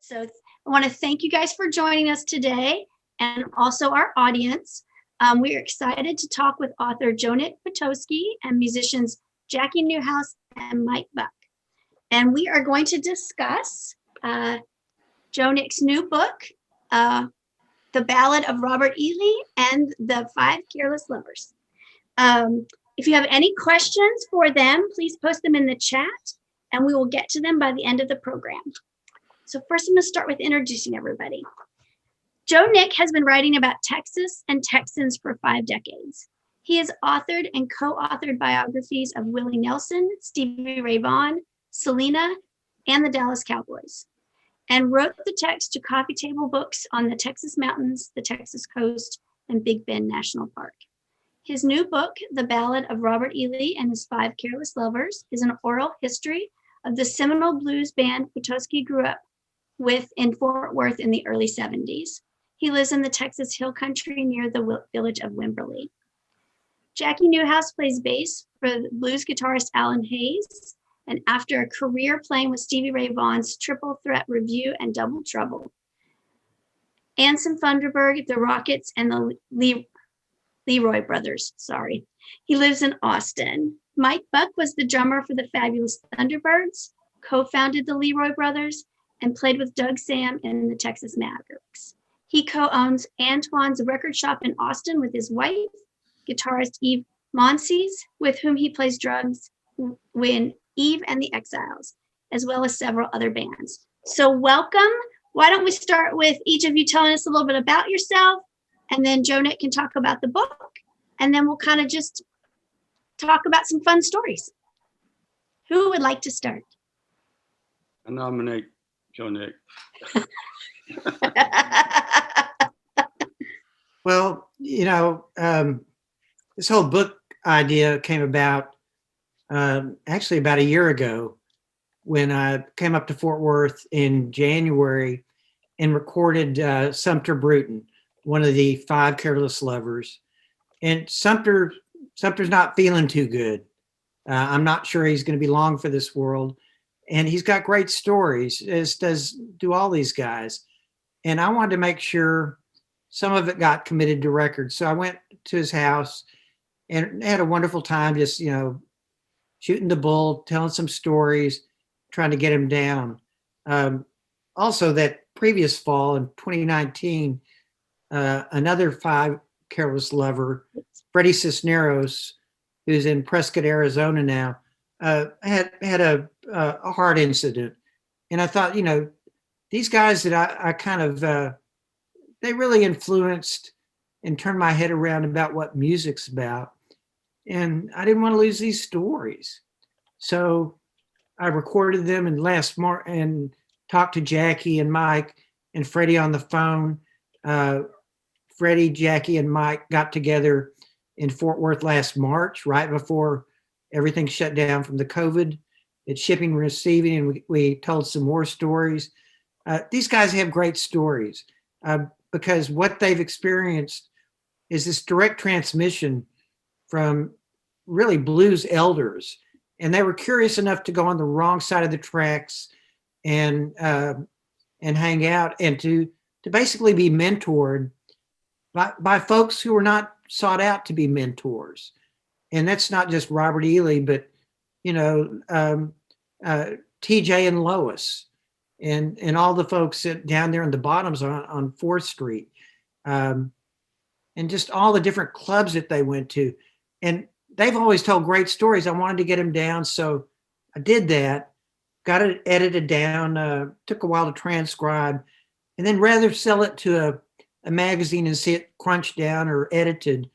So I want to thank you guys for joining us today and also our audience. We are excited to talk with author Joe Nick Patoski and musicians Jackie Newhouse and Mike Buck. And we are going to discuss Joe Nick's new book, The Ballad of Robert Ealey and the Five Careless Lovers. If you have any questions for them, please post them in the chat and we will get to them by the end of the program. So first I'm going to start with introducing everybody. Joe Nick has been writing about Texas and Texans for 5 decades. He has authored and co-authored biographies of Willie Nelson, Stevie Ray Vaughan, Selena, and the Dallas Cowboys, and wrote the text to coffee table books on the Texas mountains, the Texas coast, and Big Bend National Park. His new book, The Ballad of Robert Ealey and His Five Careless Lovers, is an oral history of the seminal blues band Patoski grew up with in Fort Worth in the early 70s. He lives in the Texas Hill Country near the village of Wimberley. Jackie Newhouse plays bass for blues guitarist Alan Hayes, and after a career playing with Stevie Ray Vaughan's Triple Threat Review and Double Trouble, Anson Funderburgh, the Rockets, and the Leroy Brothers, He lives in Austin. Mike Buck was the drummer for the Fabulous Thunderbirds, co-founded the Leroy Brothers, and played with Doug Sam in the Texas Mavericks. He co-owns Antoine's record shop in Austin with his wife, guitarist Eve Monsees, with whom he plays drums when Eve and the Exiles, as well as several other bands. So welcome. Why don't we start with each of you telling us a little bit about yourself, and then Joe Nick can talk about the book, and then we'll kind of just talk about some fun stories. Who would like to start? I nominate Joe Nick. Well, this whole book idea came about actually about a year ago when I came up to Fort Worth in January and recorded Sumter Bruton, one of the Five Careless Lovers. And Sumter's not feeling too good. I'm not sure he's going to be long for this world. And he's got great stories, as do all these guys. And I wanted to make sure some of it got committed to record. So I went to his house and had a wonderful time just, shooting the bull, telling some stories, trying to get him down. Also, that previous fall in 2019, another Five Careless Lover, Freddie Cisneros, who's in Prescott, Arizona now, had a heart incident. And I thought, these guys that I kind of, they really influenced and turned my head around about what music's about. And I didn't want to lose these stories. So I recorded them in last March and talked to Jackie and Mike and Freddie on the phone. Freddie, Jackie, and Mike got together in Fort Worth last March, right before everything shut down from the COVID. It's shipping and receiving, and we told some more stories. These guys have great stories because what they've experienced is this direct transmission from really blues elders. And they were curious enough to go on the wrong side of the tracks and hang out and to basically be mentored by folks who were not sought out to be mentors. And that's not just Robert Ealey, but, TJ and Lois and all the folks down there in the bottoms on 4th Street. And just all the different clubs that they went to. And they've always told great stories. I wanted to get them down. So I did that, got it edited down, took a while to transcribe, and then rather sell it to a magazine and see it crunched down or edited.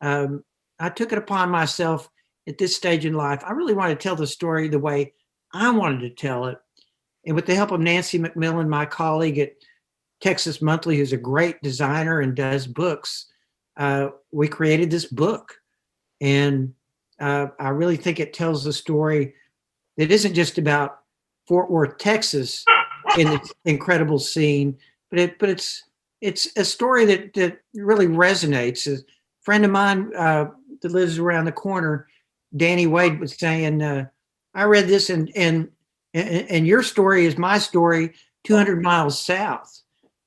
I took it upon myself at this stage in life. I really wanted to tell the story the way I wanted to tell it. And with the help of Nancy McMillan, my colleague at Texas Monthly, who's a great designer and does books, we created this book. And I really think it tells the story that isn't just about Fort Worth, Texas, in its incredible scene, but it's a story that really resonates. A friend of mine that lives around the corner, Danny Wade, was saying, I read this and your story is my story, 200 miles south.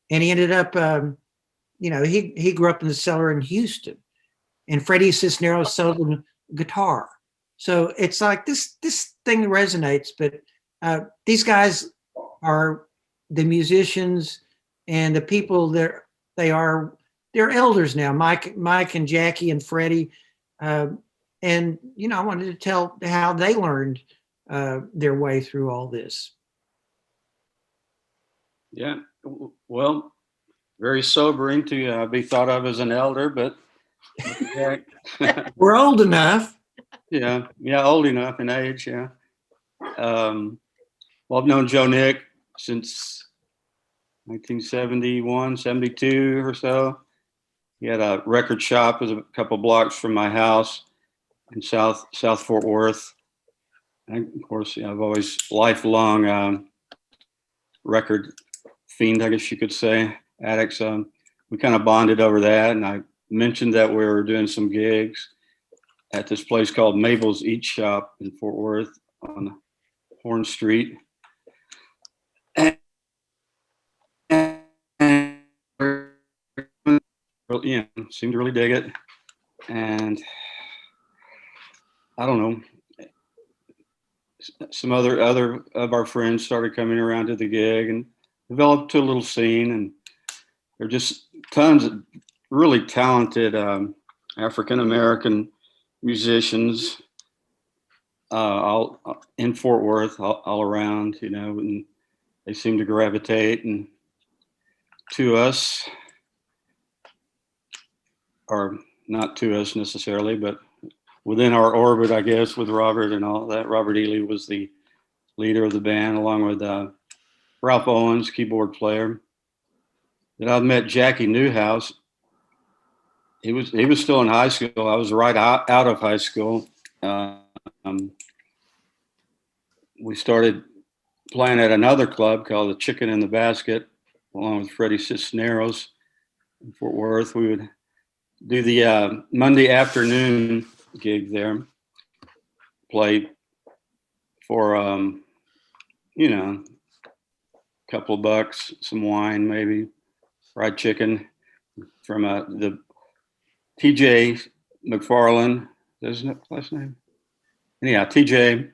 And he ended up, he grew up in the cellar in Houston. And Freddie Cisneros sold him guitar. So it's like this thing resonates, but these guys are the musicians and the people they're elders now, Mike and Jackie and Freddie. And, I wanted to tell how they learned their way through all this. Yeah, well, very sobering to be thought of as an elder, but We're old enough. Yeah, old enough in age, yeah. Well, I've known Joe Nick since 1971, 72 or so. He had a record shop, was a couple blocks from my house in South Fort Worth. And of course, I've always lifelong record fiend, I guess you could say, addicts. We kind of bonded over that, and I mentioned that we were doing some gigs at this place called Mabel's Eat Shop in Fort Worth on Horn Street. And seemed to really dig it. And I don't know, some other of our friends started coming around to the gig and developed to a little scene. And there are just tons of really talented African-American musicians all in Fort Worth, all around, and they seem to gravitate and to us, or not to us necessarily, but within our orbit, I guess, with Robert and all that. Robert Ealey was the leader of the band, along with Ralph Owens, keyboard player. Then I met Jackie Newhouse. He was still in high school. I was right out of high school. We started playing at another club called the Chicken in the Basket, along with Freddie Cisneros in Fort Worth. We would do the Monday afternoon gig there, play for a couple of bucks, some wine, maybe fried chicken from the TJ McFarland. There's no last name. Anyhow, TJ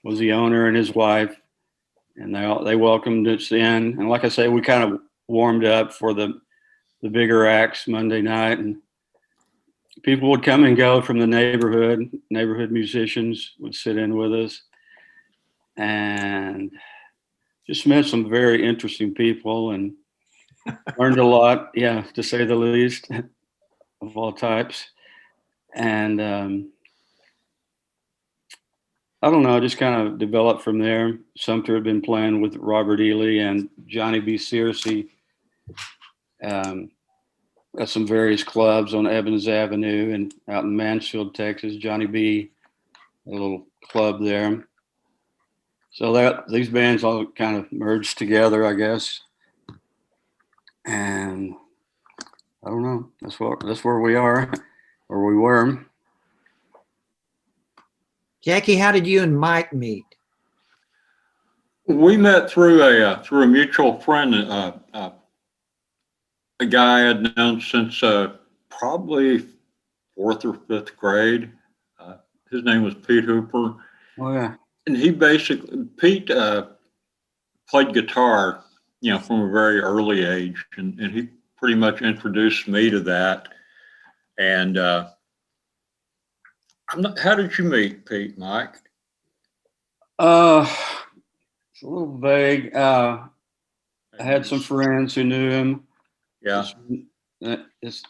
was the owner and his wife, and they welcomed us in. And like I say, we kind of warmed up for the bigger acts Monday night, and people would come and go from the neighborhood. Neighborhood musicians would sit in with us, and just met some very interesting people and learned a lot, to say the least, of all types. And I don't know, just kind of developed from there. Sumter had been playing with Robert Ealey and Johnny B. Searcy at some various clubs on Evans Avenue and out in Mansfield, Texas. Johnny B, a little club there. So these bands all kind of merged together, I guess. And I don't know, that's where we are, or we were. Jackie, how did you and Mike meet? We met through a mutual friend, a guy I had known since probably 4th or 5th grade. His name was Pete Hooper. Oh yeah. And Pete played guitar, from a very early age, and he pretty much introduced me to that. And how did you meet Pete, Mike? It's a little vague. I had some friends who knew him. Yeah. This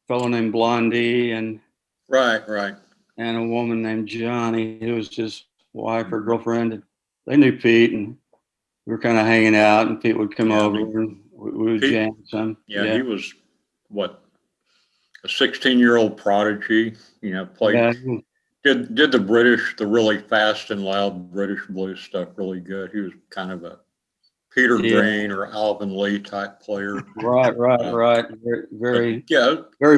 fellow named Blondie and Right. And a woman named Johnny, who was his wife or girlfriend. They knew Pete, and we were kind of hanging out, and Pete would come over and we would jam some. Yeah, he was a 16-year-old prodigy, played, did the really fast and loud British blues stuff really good. He was kind of a Peter Green or Alvin Lee type player. Right. Very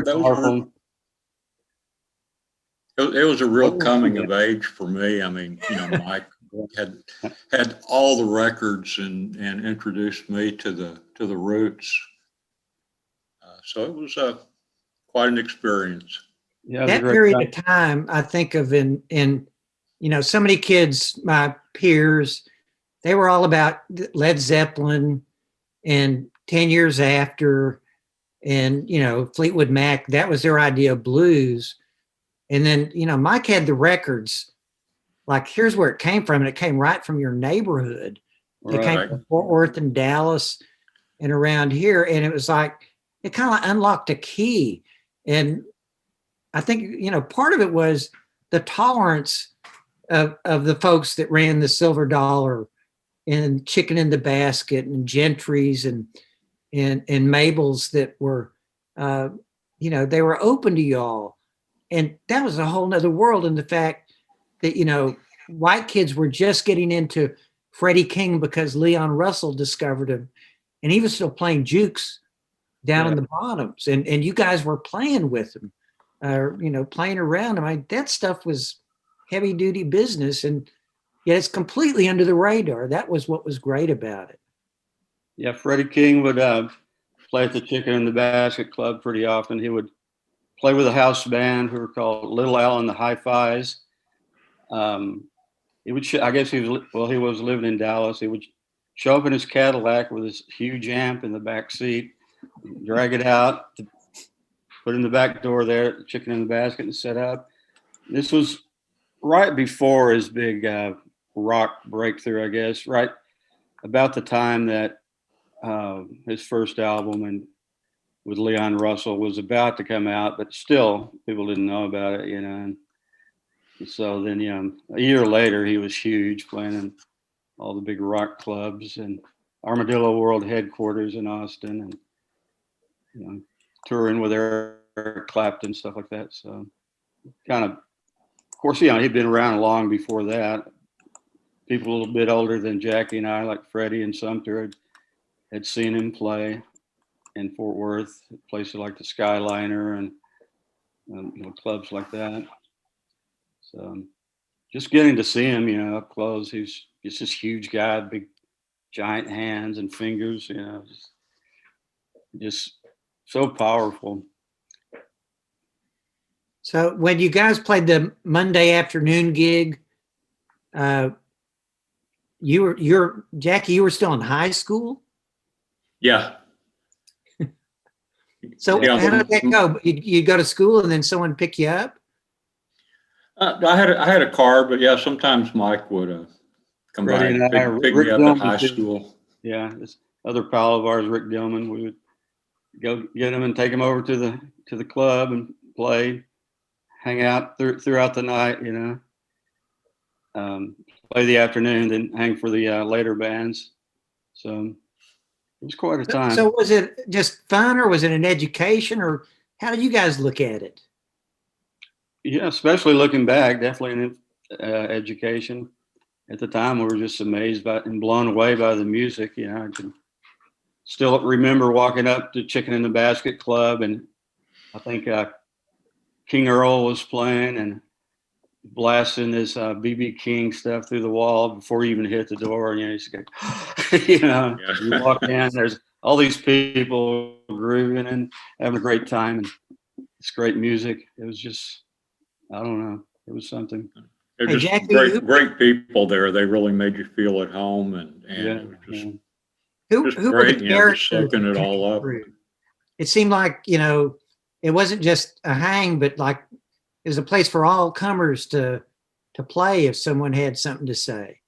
powerful. It was a real coming of age for me. I mean, Mike had all the records and introduced me to the roots. So it was quite an experience. Yeah, it was a That great period time. of time, I think of in so many kids, my peers, they were all about Led Zeppelin and 10 Years After and, Fleetwood Mac. That was their idea of blues. And then, Mike had the records. Like, here's where it came from. And it came right from your neighborhood. It came Right. from Fort Worth and Dallas and around here. And it was like, it kind of unlocked a key. And I think, part of it was the tolerance of the folks that ran the Silver Dollar and Chicken in the Basket and Gentry's and Mabel's that were, they were open to y'all. And that was a whole nother world. And the fact that, white kids were just getting into Freddie King because Leon Russell discovered him. And he was still playing jukes down in the bottoms. And you guys were playing with him, playing around him. That stuff was heavy duty business. And yet it's completely under the radar. That was what was great about it. Yeah, Freddie King would play at the Chicken in the Basket Club pretty often. He would play with a house band who were called Little Al and the Hi-Fis. He would, I guess he was living in Dallas. He would show up in his Cadillac with his huge amp in the back seat, drag it out, put in the back door there at the Chicken in the Basket and set up. This was right before his big rock breakthrough, I guess, right about the time that his first album and with Leon Russell was about to come out, but still people didn't know about it, And so then, a year later, he was huge, playing in all the big rock clubs and Armadillo World headquarters in Austin, and touring with Eric Clapton, stuff like that. So, of course, he'd been around long before that. People a little bit older than Jackie and I, like Freddie and Sumter, had seen him play in Fort Worth, places like the Skyliner and clubs like that. So just getting to see him, up close, he's just this huge guy, big giant hands and fingers, just so powerful. So when you guys played the Monday afternoon gig, Jackie, you were still in high school? Yeah. So Yeah. how did that go? You go to school and then someone pick you up? I had a car, but yeah, sometimes Mike would come by Freddie and and I, pick Rick me up Dillman, at high too. school. Yeah, this other pal of ours, Rick Dillman, we would go get him and take him over to the club and play, hang out throughout the night, play the afternoon, then hang for the later bands. So it was quite a time. So was it just fun, or was it an education, or how did you guys look at it? Yeah, especially looking back, definitely an education. At the time, we were just amazed by and blown away by the music. I can still remember walking up to Chicken in the Basket Club, and I think King Earl was playing and blasting this BB King stuff through the wall before you even hit the door. And you just go, you walk in, there's all these people grooving and having a great time, and it's great music. It was just, I don't know, it was something. They're Hey, just Jackie, great people there. They really made you feel at home, and it was just, who were were the the just characters? soaking it all up. It seemed like, it wasn't just a hang, but like it was a place for all comers to play if someone had something to say.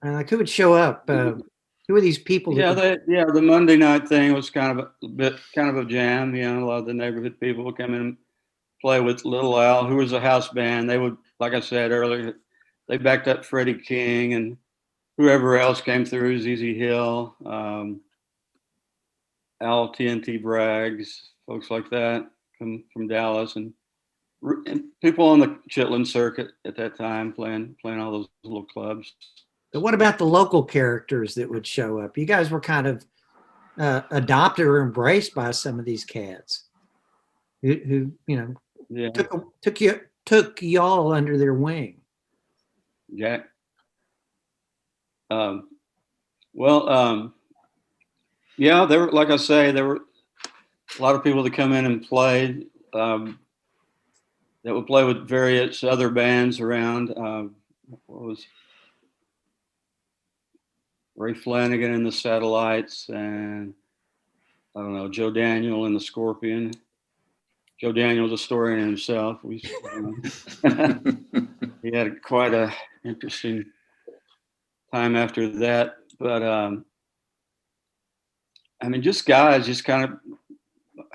Like, who would show up? Who are these people? Yeah, the Monday night thing was kind of a jam. A lot of the neighborhood people would come in and play with Little Al, who was a house band. They would, like I said earlier, they backed up Freddie King and whoever else came through, ZZ Hill, Al TNT Braggs, folks like that come from Dallas, and people on the Chitlin circuit at that time playing all those little clubs. But what about the local characters that would show up? You guys were kind of adopted or embraced by some of these cats who took y'all under their wing. Well, yeah, there were, like I say, there were a lot of people that come in and played, that would play with various other bands around. What was Ray Flanagan and the Satellites, and I don't know, Joe Daniel and the Scorpion. Joe Daniel's a story in himself. He had quite a interesting time after that. But I mean, just guys, just kind of,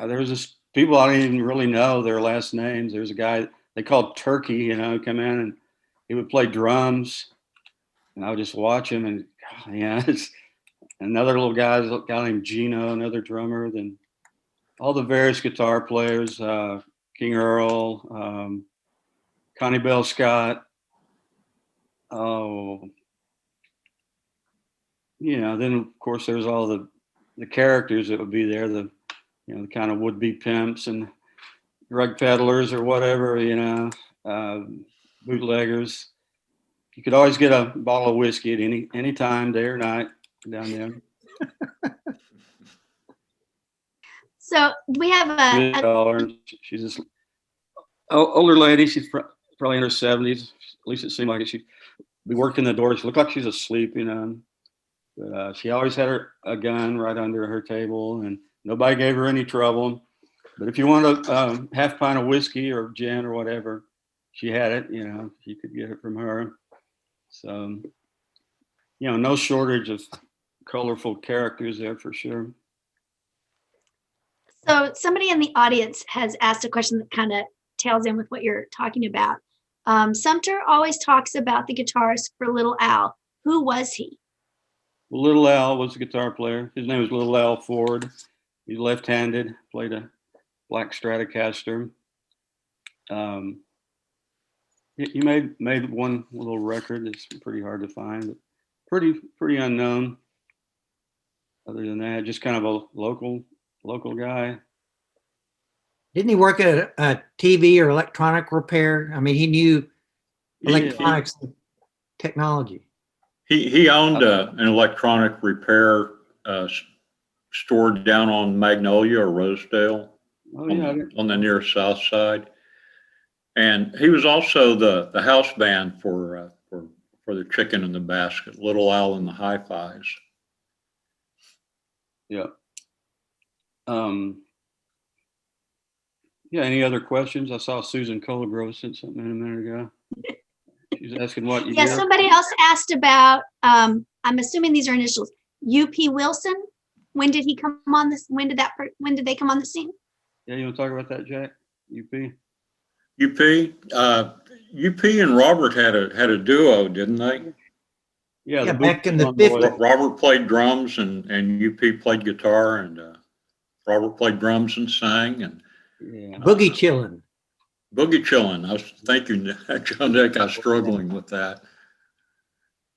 there was this people I didn't even really know their last names. There was a guy they called Turkey, you know, come in and he would play drums, and I would just watch him, and yeah, it's another little guy named Gino, another drummer. Then all the various guitar players, King Earl, Connie Bell Scott. Oh, you know, then of course there's all the characters that would be there, the the kind of would-be pimps and drug peddlers or whatever, bootleggers. You could always get a bottle of whiskey at any time, day or night, down there. So we have She's this older lady. She's probably in her 70s. At least it seemed like it. She we worked in the door. She looked like she was asleep, But she always had a gun right under her table, and nobody gave her any trouble. But if you wanted a half pint of whiskey or gin or whatever, she had it. You could get it from her. So, no shortage of colorful characters there for sure. So somebody in the audience has asked a question that kind of tails in with what you're talking about. Sumter always talks about the guitarist for Little Al. Who was he? Well, Little Al was a guitar player. His name was Little Al Ford. He's left-handed, played a black Stratocaster. He made one little record that's pretty hard to find, but pretty unknown. Other than that, just kind of a local guy. Didn't he work at a TV or electronic repair? I mean, he knew electronics technology. He owned an electronic repair store down on Magnolia or Rosedale, on the near south side. And he was also the house band for the Chicken in the Basket, Little Al and the Hi-Fis. Yeah. Yeah. Any other questions? I saw Susan Colgrove sent something in a minute ago. She's asking what you. Yeah. Somebody else asked about. I'm assuming these are initials. U.P. Wilson. When did he come on this? When did they come on the scene? Yeah, you want to talk about that, Jack? U.P. UP and Robert had a duo, didn't they? Yeah, back in the 50s. Robert played drums and UP played guitar, and Robert played drums and sang, and Boogie Chillin'. Boogie Chillin'. I was thinking, Joe Nick, I was struggling with that.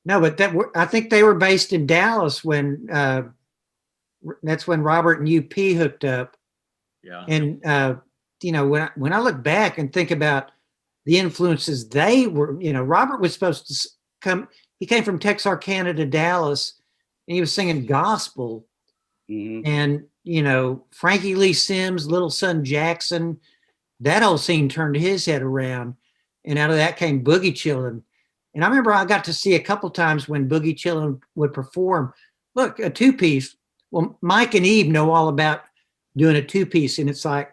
No, but I think they were based in Dallas when that's when Robert and UP hooked up. Yeah. And when I look back and think about the influences they were, Robert was supposed to come. He came from Texarkana to Dallas, and he was singing gospel. Mm-hmm. And Frankie Lee Sims, Little Son Jackson, that whole scene turned his head around, and out of that came Boogie Chillin'. And I remember I got to see a couple times when Boogie Chillin' would perform. Look, a two-piece. Well, Mike and Eve know all about doing a two-piece, and it's like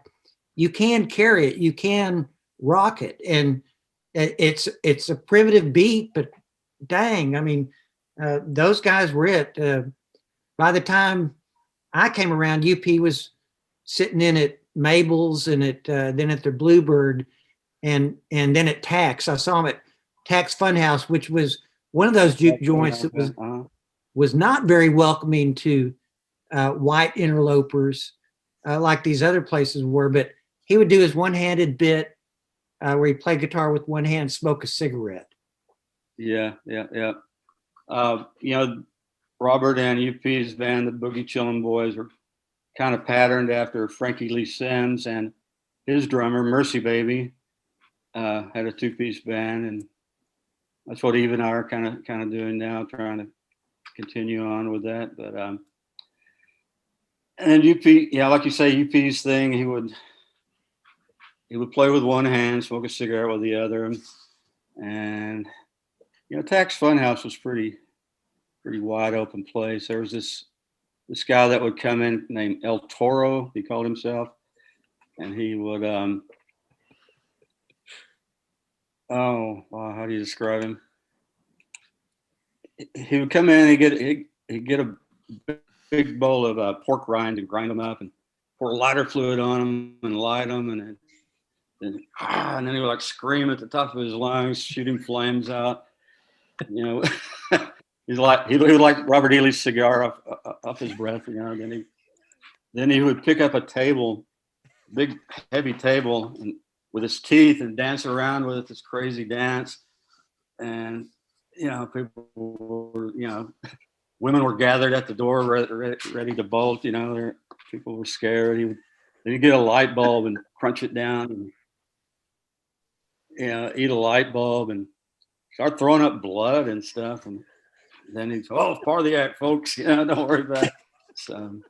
you can carry it, you can rock it, and it's a primitive beat, but dang, I mean, those guys were it. By the time I came around, UP was sitting in at Mabel's and then at their Bluebird, and then at Tax. I saw them at Tax Funhouse, which was one of those juke joints that was not very welcoming to white interlopers like these other places were. But he would do his one-handed bit where he played guitar with one hand, smoke a cigarette. Yeah. Robert and UP's band, the Boogie Chillin' Boys, were kind of patterned after Frankie Lee Sims, and his drummer, Mercy Baby, had a two-piece band, and that's what Eve and I are kind of doing now, trying to continue on with that. But and then UP, yeah, like you say, UP's thing, he would play with one hand, smoke a cigarette with the other, and Tax Funhouse was pretty wide open place. There was this guy that would come in named El Toro, he called himself, and he would oh wow, how do you describe him? He would come in, he'd get a big bowl of pork rind and grind them up and pour lighter fluid on them and light them, and then he would like scream at the top of his lungs, shooting flames out. He's like he would like Robert Ealey's cigar off his breath. Then he would pick up a table, big heavy table, and with his teeth and dance around with it, this crazy dance. And people were, women were gathered at the door ready to bolt. People were scared. He'd get a light bulb and crunch it down, and eat a light bulb and start throwing up blood and stuff. And then he'd say, "Oh, it's part of the act, folks. Don't worry about it." So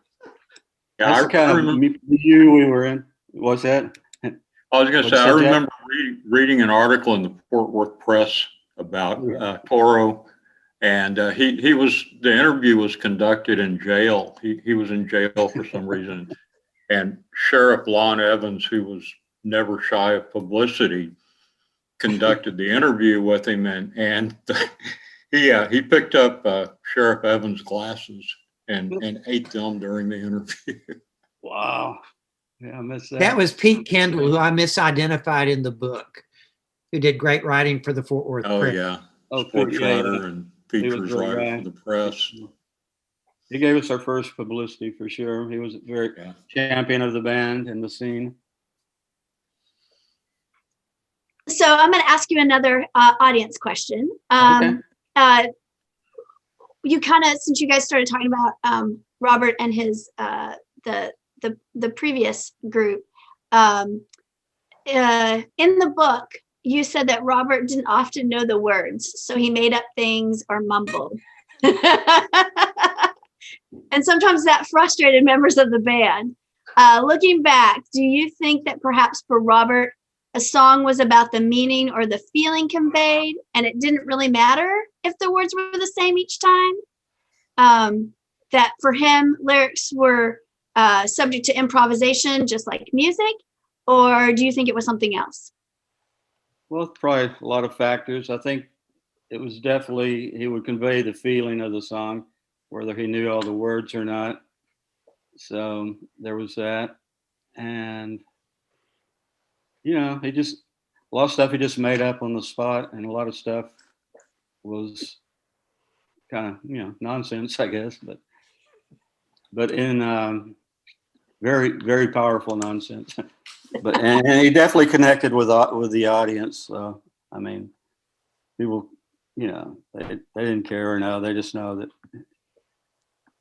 that's the kind of view we were in. What's that? I was going to say, I remember reading an article in the Fort Worth Press about Toro, and the interview was conducted in jail. He was in jail for some reason, and Sheriff Lon Evans, who was never shy of publicity, conducted the interview with him, and he picked up Sheriff Evans' glasses and ate them during the interview. Wow. Yeah, I missed that. That was Pete Kendall, who I misidentified in the book, who did great writing for the Fort Worth Press. Yeah. Sports writer and features writer for the press. He gave us our first publicity for sure. He was a very champion of the band and the scene. So I'm going to ask you another audience question. Okay. You kind of, since you guys started talking about Robert and his the previous group, in the book, you said that Robert didn't often know the words, so he made up things or mumbled. And sometimes that frustrated members of the band. Looking back, do you think that perhaps for Robert, a song was about the meaning or the feeling conveyed, and it didn't really matter if the words were the same each time? That for him, lyrics were subject to improvisation, just like music, or do you think it was something else? Well, probably a lot of factors. I think it was definitely, he would convey the feeling of the song, whether he knew all the words or not. So there was that. And, he just, a lot of stuff he just made up on the spot, and a lot of stuff was kind of, nonsense, I guess, but in very, very powerful nonsense. And he definitely connected with the audience. I mean, people, they didn't care or know. They just know that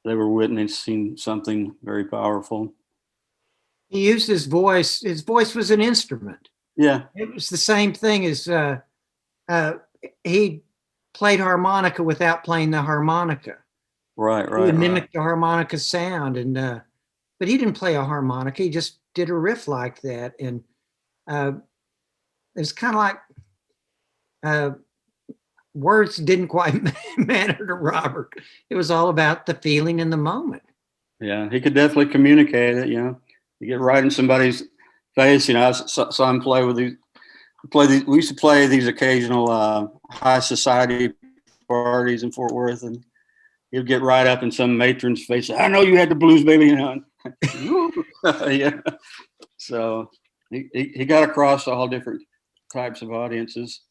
they were witnessing something very powerful. He used his voice. His voice was an instrument. Yeah. It was the same thing as he played harmonica without playing the harmonica. Right. He would mimic the harmonica sound, but he didn't play a harmonica. He just did a riff like that, and it's kind of like words didn't quite matter to Robert. It was all about the feeling in the moment. Yeah, he could definitely communicate it. You get right in somebody's face. I saw him play with these. We used to play these occasional high society parties in Fort Worth, and he'd get right up in some matron's face. "I know you had the blues, baby." Yeah. So he got across all different types of audiences.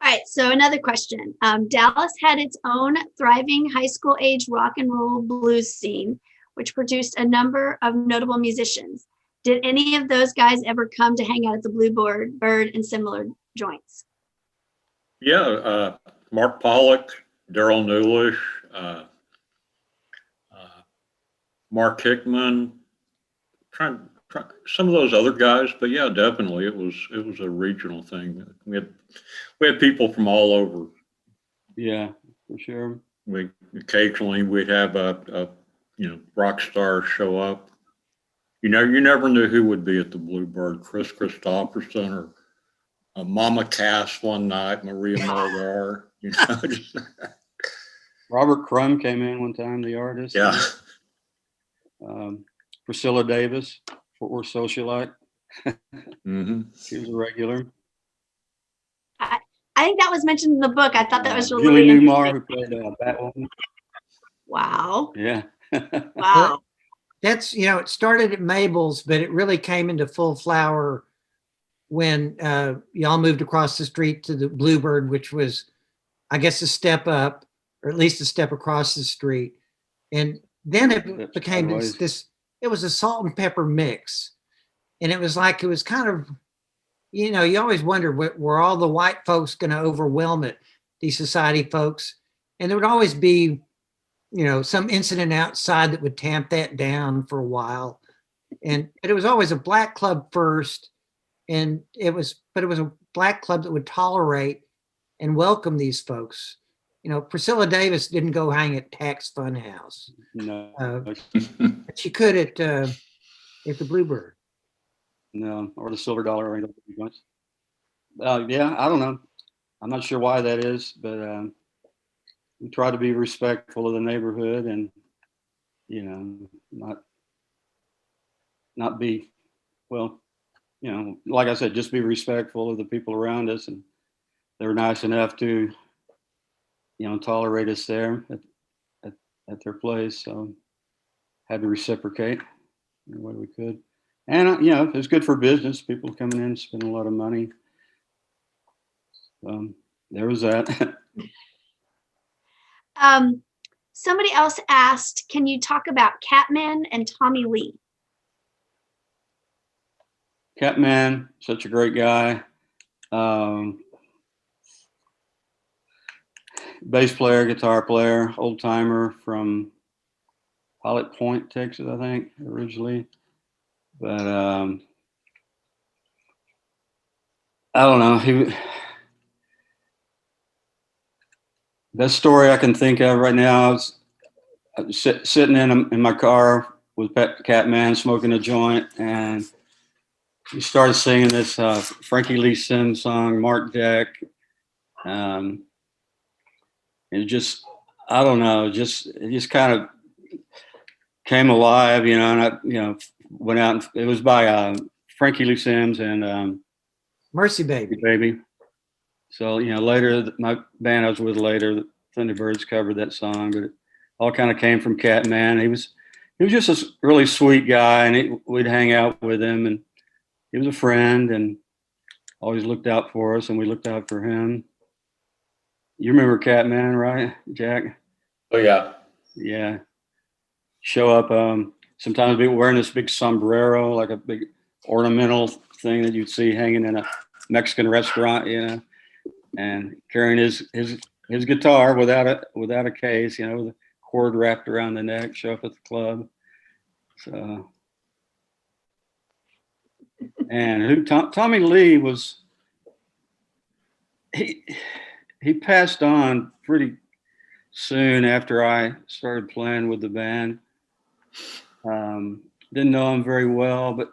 All right, so another question. Dallas had its own thriving high school age rock and roll blues scene, which produced a number of notable musicians. Did any of those guys ever come to hang out at the Bluebird and similar joints? Yeah, Mark Pollock, Daryl Newlish, Mark Hickman, some of those other guys, but yeah, definitely it was a regional thing. We had people from all over Yeah, for sure. We occasionally we'd have a rock star show up. You never knew who would be at the Bluebird. Chris Christopherson or Mama Cass one night, Maria Mulgar. Just, Robert Crumb came in one time, the artist. yeah. Priscilla Davis, Fort Worth socialite. Mm-hmm. She was a regular. I think that was mentioned in the book. I thought that was Julie really Newmar, interesting. who played Batwoman. Wow. Yeah. Wow. That's, it started at Mabel's, but it really came into full flower when y'all moved across the street to the Bluebird, which was, I guess, a step up, or at least a step across the street. And then it became this, it was a salt and pepper mix. And it was kind of, you always wonder, were all the white folks going to overwhelm it, these society folks? And there would always be, some incident outside that would tamp that down for a while. But it was always a black club first. And it was a black club that would tolerate and welcome these folks. Priscilla Davis didn't go hang at Tax Funhouse. No. But she could at the Bluebird. No, or the Silver Dollar or anything. Yeah, I don't know. I'm not sure why that is, but we try to be respectful of the neighborhood and, not be, well, like I said, just be respectful of the people around us, and they were nice enough to, tolerate us there at their place. So had to reciprocate in what we could. And, it was good for business, people coming in, spending a lot of money. There was that. Somebody else asked, can you talk about Catman and Tommy Lee? Catman, such a great guy. Bass player, guitar player, old timer from Pilot Point, Texas, I think, originally. But I don't know. Best story I can think of right now is sitting in my car with Catman, smoking a joint, and he started singing this Frankie Lee Sims song, Mark Deck. It just, I don't know, it just kind of came alive, and I, went out and it was by Frankie Lee Sims and Mercy Baby. Baby. So, later, my band I was with later, the Thunderbirds covered that song, but it all kind of came from Catman. He was just a really sweet guy, and we'd hang out with him, and he was a friend and always looked out for us, and we looked out for him. You remember Catman, right, Jack? Oh, yeah. Yeah. Show up, sometimes be wearing this big sombrero, like a big ornamental thing that you'd see hanging in a Mexican restaurant, and carrying his guitar without a case, with a cord wrapped around the neck, show up at the club. So, and Tommy Lee was, he passed on pretty soon after I started playing with the band. Didn't know him very well, but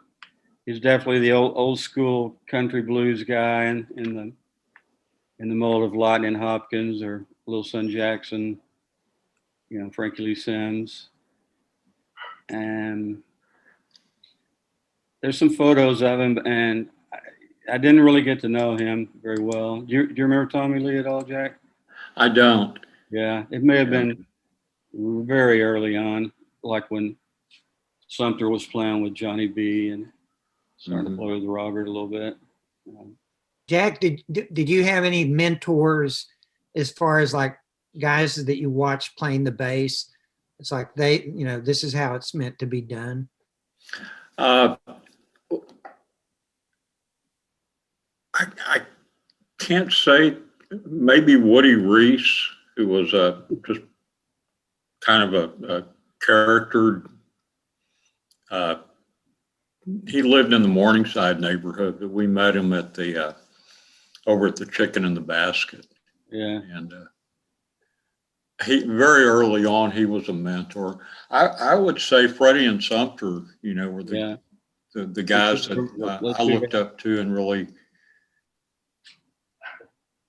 he's definitely the old school country blues guy in the mold of Lightning Hopkins or Little Son Jackson, Frankie Lee Sims. And there's some photos of him, and I didn't really get to know him very well. Do you remember Tommy Lee at all, Jack? I don't. Yeah, it may have been very early on, like when Sumter was playing with Johnny B and starting to play with Robert a little bit. Jack, did you have any mentors as far as like guys that you watched playing the bass? It's like this is how it's meant to be done. I can't say. Maybe Woody Reese, who was just kind of a character. He lived in the Morningside neighborhood, but we met him at the over at the Chicken in the Basket. Yeah. And he very early on, he was a mentor. I would say Freddie and Sumter, were Yeah. the guys that I looked up to and really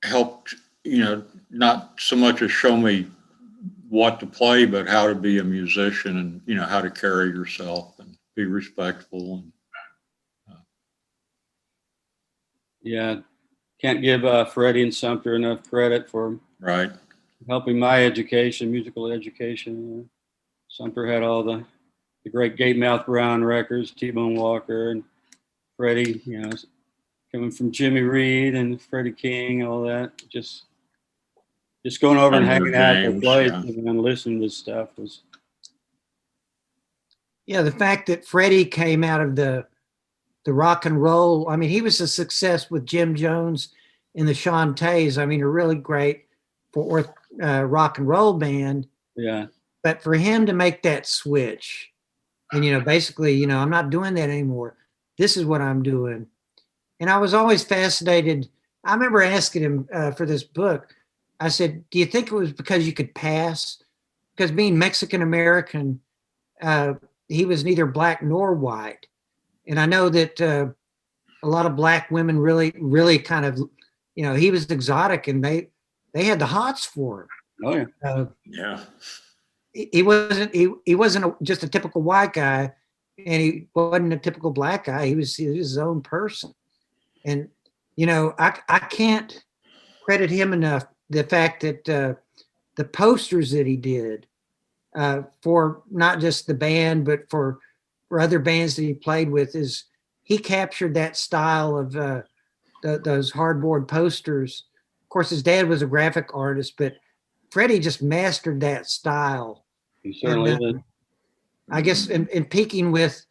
helped, not so much as show me what to play, but how to be a musician and, how to carry yourself and be respectful. And Yeah. Can't give Freddie and Sumter enough credit for right. helping my education, musical education. Sumter had all the great Gatemouth Brown records, T-Bone Walker, and Freddie, coming from Jimmy Reed and Freddie King, all that. Just going over and hanging out at their place and listening to stuff was. Yeah, the fact that Freddie came out of the rock and roll, I mean, he was a success with Jim Jones and the Shantays. I mean, a really great Fort Worth rock and roll band. Yeah. But for him to make that switch and, basically, I'm not doing that anymore. This is what I'm doing. And I was always fascinated. I remember asking him for this book, I said, do you think it was because you could pass? Because being Mexican-American, he was neither black nor white. And I know that a lot of black women really, really kind of, he was exotic and they had the hots for him. Oh, yeah. Yeah. He wasn't just a typical white guy, and he wasn't a typical black guy. He was his own person. And, I can't credit him enough, the fact that the posters that he did for not just the band, but for other bands that he played with, is he captured that style of those hardboard posters. Of course, his dad was a graphic artist, but Freddie just mastered that style. He certainly did. I guess in peaking with,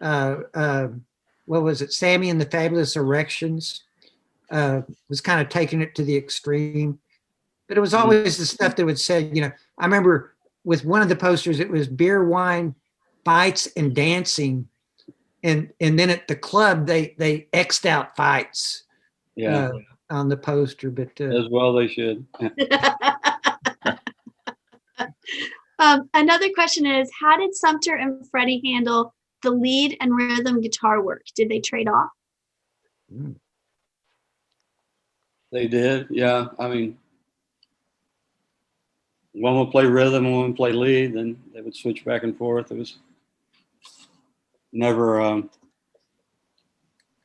what was it, Sammy and the Fabulous Erections, was kind of taking it to the extreme. But it was always the stuff that would say, I remember with one of the posters, it was beer, wine, fights, and dancing. And then at the club, they X'd out fights on the poster. But as well they should. Another question is, how did Sumter and Freddie handle the lead and rhythm guitar work? Did they trade off? They did, yeah. I mean, one would play rhythm and one would play lead, then they would switch back and forth. It was never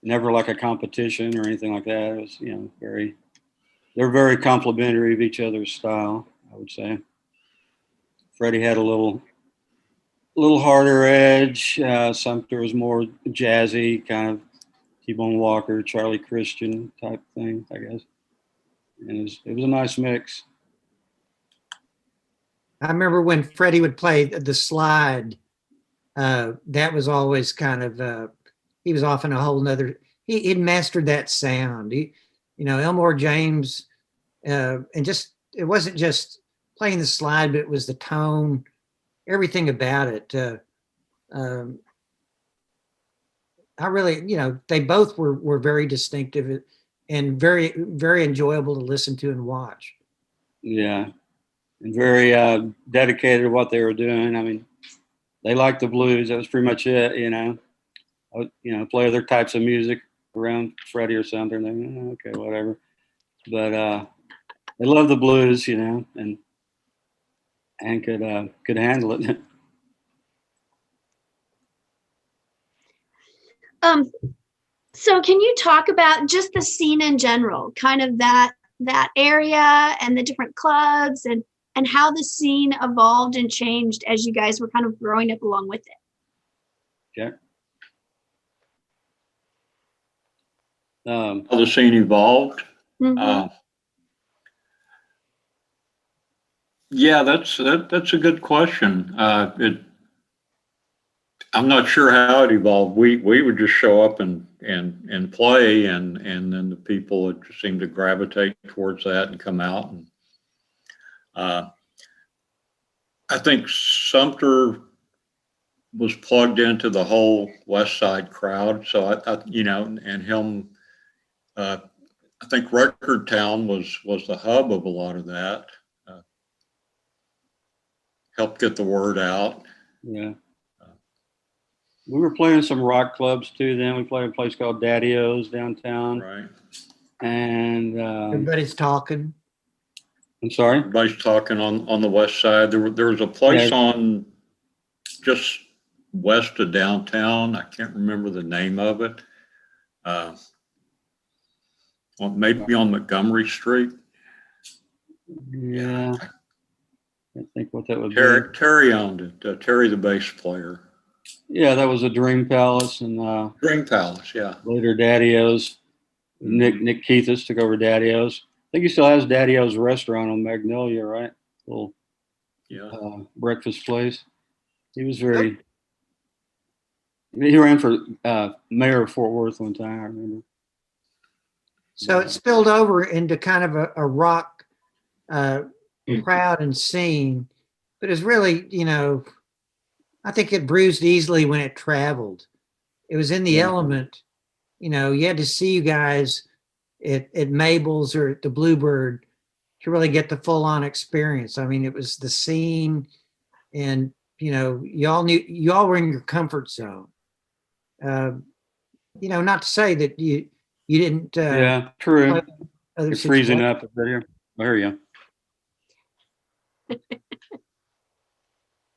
like a competition or anything like that. It was, they're very complimentary of each other's style, I would say. Freddie had a little harder edge. Sumter was more jazzy, kind of T-Bone Walker, Charlie Christian type thing, I guess. And it was a nice mix. I remember when Freddie would play the slide, that was always kind of, he was off in a whole nother, he'd mastered that sound. Elmore James, and just, it wasn't just playing the slide, but it was the tone, everything about it. I really, they both were very distinctive and very, very enjoyable to listen to and watch. Yeah. And very dedicated to what they were doing. I mean, they liked the blues. That was pretty much it, play other types of music around Freddie or something. Okay, whatever. But they loved the blues, and could handle it. So can you talk about just the scene in general, kind of that area and the different clubs and how the scene evolved and changed as you guys were kind of growing up along with it? Okay. How the scene evolved? Mm-hmm. Yeah, that's a good question. I'm not sure how it evolved. We would just show up and play, and then the people would seem to gravitate towards that and come out. And I think Sumter was plugged into the whole West Side crowd. So and him, I think Record Town was the hub of a lot of that. helped get the word out. Yeah. We were playing some rock clubs too. Then we played a place called Daddy-O's downtown. Right. And Everybody's talking. I'm sorry. Everybody's talking on the west side. There was a place Yeah. on just west of downtown. I can't remember the name of it. Maybe on Montgomery Street. Yeah. I can't think what that would be. Terry owned it. Terry, the bass player. Yeah, that was a Dream Palace, and Dream Palace, yeah. later Daddy-O's. Nick Keithis took over Daddy-O's. I think he still has Daddy-O's restaurant on Magnolia, right? Little breakfast place. He was very. He ran for mayor of Fort Worth one time, I remember. So it spilled over into kind of a rock crowd and scene, but it's really, I think it bruised easily when it traveled. It was in the element. You had to see you guys at Mabel's or at the Bluebird to really get the full on experience. I mean, it was the scene, and y'all were in your comfort zone. Not to say that you didn't. Yeah, true. You're freezing up a bit here. I hear you.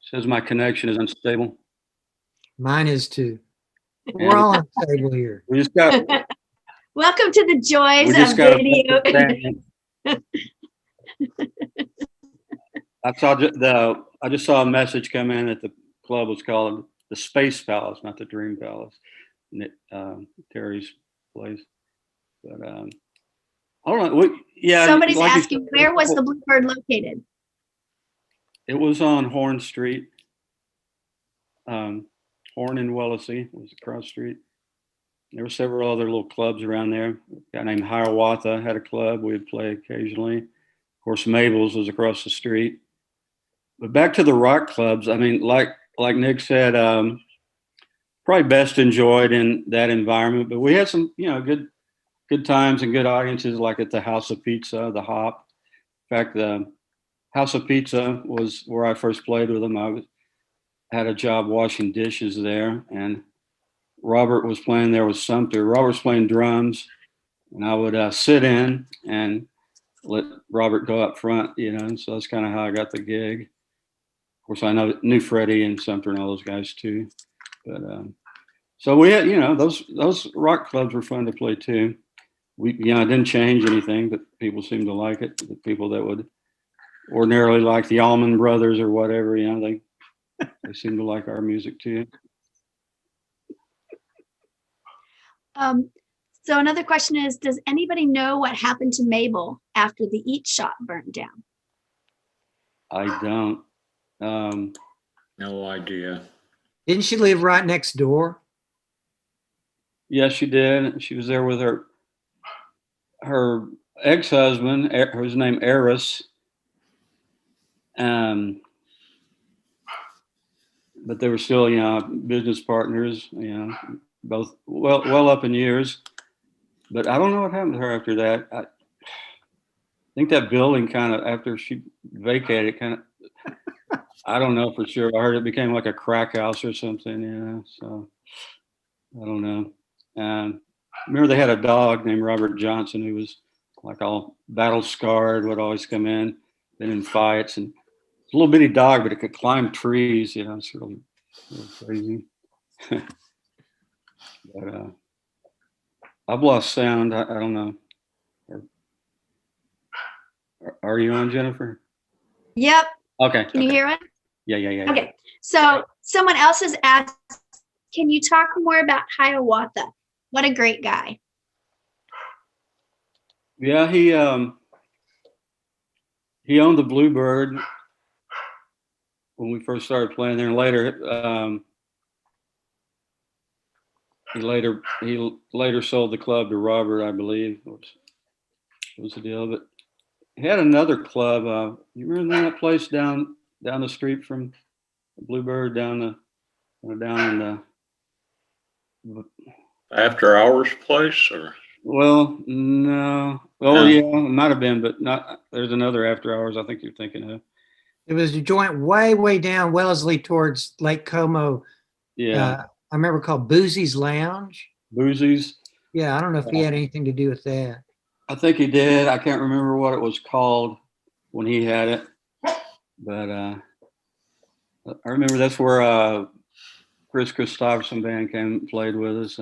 Says my connection is unstable. Mine is too. We're all unstable here. We just got. Welcome to the joys of video. I just saw a message come in that the club was called the Space Palace, not the Dream Palace. Terry's place, but I don't know. Somebody's asking, where was the Bluebird located? It was on Horn Street. Horn and Wellesley was across the street. There were several other little clubs around there. A guy named Hiawatha had a club. We'd play occasionally. Of course, Mabel's was across the street. But back to the rock clubs. I mean, like Nick said, probably best enjoyed in that environment. But we had some, good times and good audiences, like at the House of Pizza, the Hop. In fact, the House of Pizza was where I first played with them. I had a job washing dishes there, and Robert was playing there with Sumter. Robert was playing drums, and I would sit in and let Robert go up front, and so that's kind of how I got the gig. Of course, I knew Freddie and Sumter and all those guys too. But so we had, those rock clubs were fun to play too. We, it didn't change anything, but people seemed to like it. The people that would ordinarily like the Allman Brothers or whatever, they seem to like our music too. So another question is, does anybody know what happened to Mabel after the Eat Shop burned down? I don't. No idea. Didn't she live right next door? Yes, she did. She was there with her ex-husband, whose name Eris. But they were still, business partners, both well up in years. But I don't know what happened to her after that. I think that building kind of, after she vacated, I don't know for sure. I heard it became like a crack house or something, so I don't know. Remember they had a dog named Robert Johnson who was like all battle scarred, would always come in, been in fights, and it's a little bitty dog, but it could climb trees, it's really crazy. But I've lost sound. I don't know. Are you on, Jennifer? Yep. Okay. Can you hear it? Yeah. Okay. So someone else has asked, can you talk more about Hiawatha? What a great guy. Yeah, he owned the Bluebird when we first started playing there, and later he later sold the club to Robert, I believe. Was the deal? But he had another club. You remember that place down the street from the Bluebird, down in the After Hours place, or? Well, no. Oh, yeah, it might have been, but not. There's another After Hours I think you're thinking of. It was a joint way down Wellesley towards Lake Como. Yeah, I remember called Boozy's Lounge. Boozies. Yeah, I don't know if he had anything to do with that. I think he did. I can't remember what it was called when he had it, but I remember that's where Chris Christopherson band came and played with us.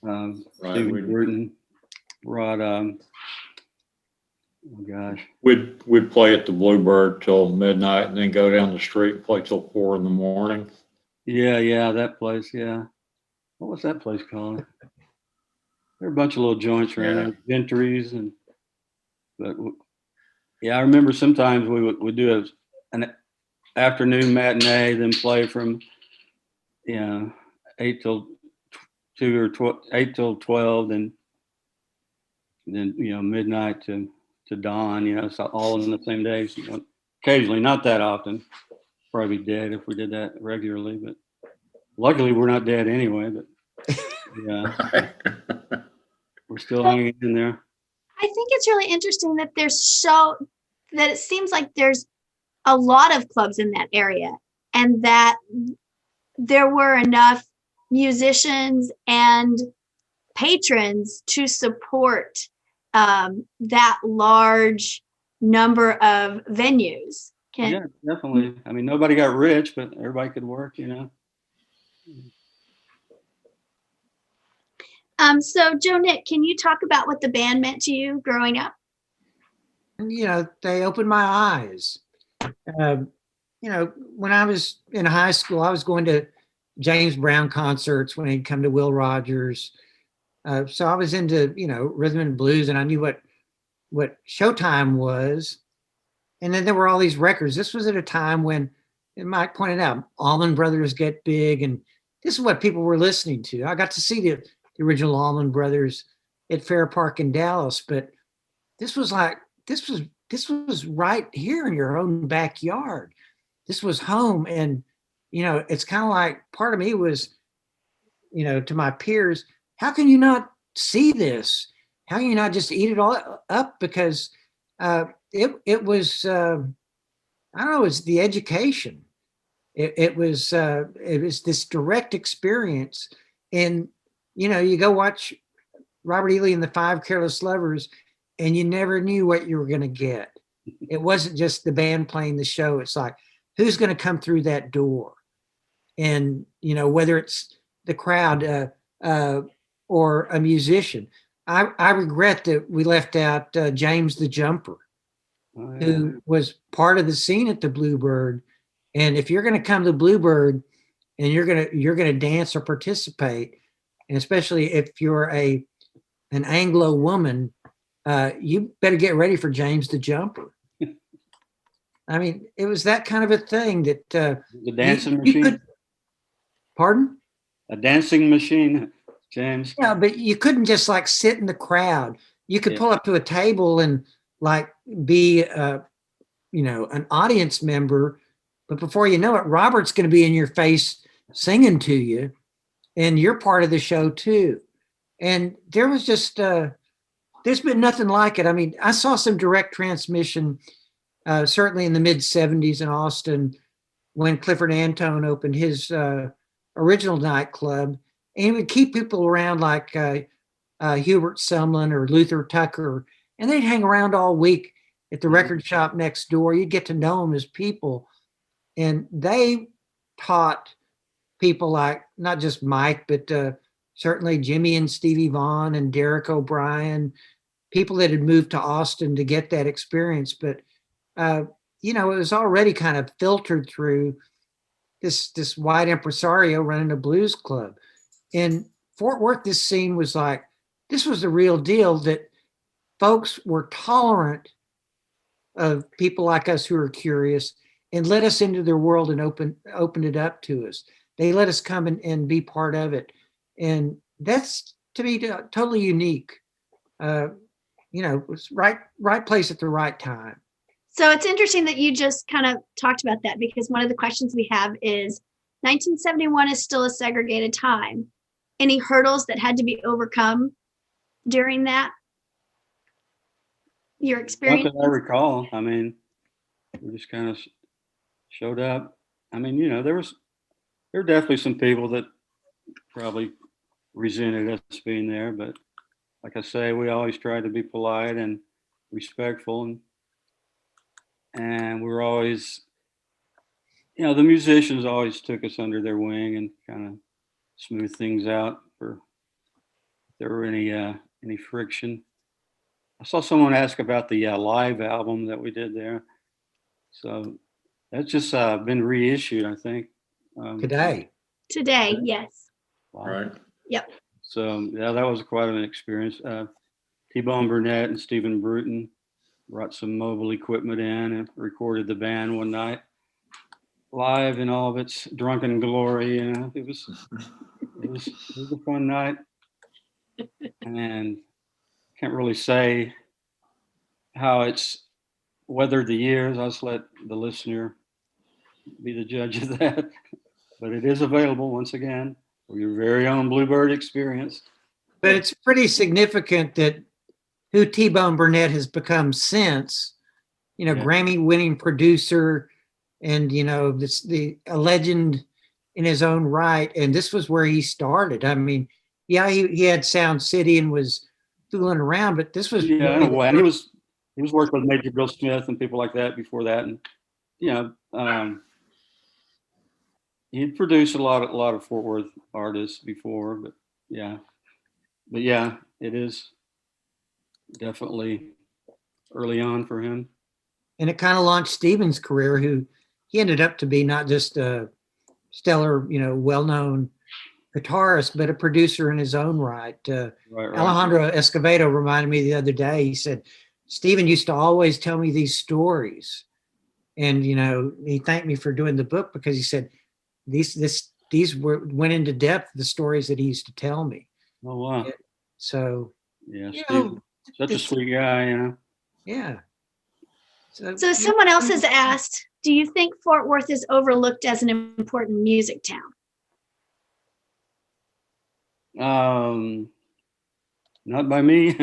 Right, Stephen Bruton, Rod. Oh gosh. we'd play at the Bluebird till midnight and then go down the street and play till 4 a.m. Yeah, that place. Yeah, what was that place called? There were a bunch of little joints around there, Gentry's, but yeah, I remember sometimes we would do an afternoon matinee, then play from 8 till 2 or 8 till 12, then midnight to dawn. So all in the same day. So, occasionally, not that often. Probably dead if we did that regularly, but luckily we're not dead anyway. But yeah, we're still hanging in there. I think it's really interesting that that it seems like there's a lot of clubs in that area, and that there were enough musicians and patrons to support that large number of venues. Yeah, definitely. I mean, nobody got rich, but everybody could work. So Joe Nick, can you talk about what the band meant to you growing up? And, they opened my eyes. When I was in high school, I was going to James Brown concerts when he'd come to Will Rogers. So I was into, rhythm and blues, and I knew what Showtime was. And then there were all these records. This was at a time when, and Mike pointed out, Allman Brothers Get Big, and this is what people were listening to. I got to see the original Allman Brothers at Fair Park in Dallas, but this was right here in your own backyard. This was home, and it's kind of like part of me was, to my peers, how can you not see this? How can you not just eat it all up? Because it was I don't know, it's the education. It was this direct experience, and you go watch Robert Ealey and the Five Careless Lovers, and you never knew what you were going to get. It wasn't just the band playing the show. It's like, who's going to come through that door? And, whether it's the crowd or a musician. I regret that we left out James the Jumper, who was part of the scene at the Bluebird. And if you're going to come to Bluebird and you're going to dance or participate, and especially if you're an Anglo woman, you better get ready for James the Jumper. I mean, it was that kind of a thing that the dancing machine. Pardon? A dancing machine, James. Yeah, but you couldn't just like sit in the crowd. You could pull up to a table and like be an audience member, but before you know it, Robert's going to be in your face singing to you, and you're part of the show too. And there was just there's been nothing like it. I mean, I saw some direct transmission certainly in the mid 70s in Austin when Clifford Antone opened his original nightclub, and he would keep people around like Hubert Sumlin or Luther Tucker, and they'd hang around all week at the record shop next door. You'd get to know them as people, and they taught people like not just Mike, but certainly Jimmy and Stevie Vaughan and Derek O'Brien, people that had moved to Austin to get that experience. But it was already kind of filtered through this white impresario running a blues club. In Fort Worth, this scene was like, this was the real deal, that folks were tolerant of people like us who are curious and let us into their world and opened it up to us. They let us come and be part of it. And that's, to me, totally unique. It was right place at the right time. So it's interesting that you just kind of talked about that, because one of the questions we have is 1971 is still a segregated time. Any hurdles that had to be overcome during that? Your experience? Not that I recall. I mean, we just kind of showed up. I mean, you know, there were definitely some people that probably resented us being there, but like I say, we always tried to be polite and respectful, and we were always, you know, the musicians always took us under their wing and kind of smoothed things out for if there were any friction. I saw someone ask about the live album that we did there, so that's just been reissued, I think. Today. Today, yes. Wow. Right. Yep. So yeah, that was quite an experience. T-Bone Burnett and Stephen Bruton brought some mobile equipment in and recorded the band one night live in all of its drunken glory. You know, it was a fun night, and can't really say how it's weathered the years. I'll just let the listener be the judge of that. But it is available once again for your very own Bluebird experience. But it's pretty significant that who T-Bone Burnett has become since, you know, Yeah. Grammy-winning producer, and you know, a legend in his own right. And this was where he started. I mean, yeah, he had Sound City and was fooling around, but this was Yeah, in a way. And he was working with Major Bill Smith and people like that before that, and you know, he'd produced a lot of Fort Worth artists before, but yeah, it is definitely early on for him. and it kind of launched Stephen's career, who he ended up to be not just a stellar, you know, well-known guitarist, but a producer in his own right. Right. Alejandro Escovedo reminded me the other day, he said, Stephen used to always tell me these stories. And, you know, he thanked me for doing the book because he said, these went into depth, the stories that he used to tell me. Oh wow. So, Yeah, you Steve, know, such a sweet guy, you know. yeah. So someone else has asked, do you think Fort Worth is overlooked as an important music town? Not by me.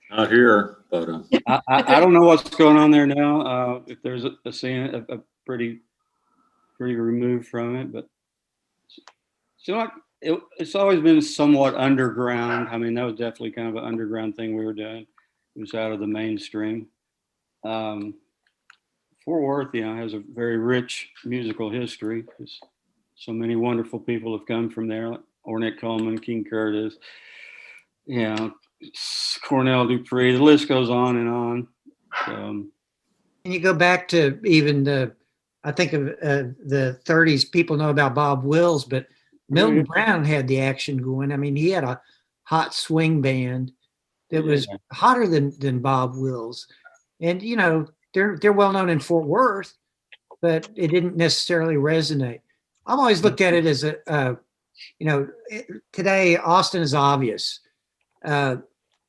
Not here, but I don't know what's going on there now. If there's a scene, a pretty removed from it, but so like it's always been somewhat underground. I mean, that was definitely kind of an underground thing we were doing. It was out of the mainstream. Fort Worth, you know, has a very rich musical history because so many wonderful people have come from there, like Ornette Coleman, King Curtis, you know, Cornell Dupree. The list goes on and on. And you go back to even I think of the 30s, people know about Bob Wills, but Milton Brown had the action going. I mean, he had a hot swing band that was hotter than Bob Wills. And, you know, they're well known in Fort Worth, but it didn't necessarily resonate. I've always looked at it as you know, today Austin is obvious. Fort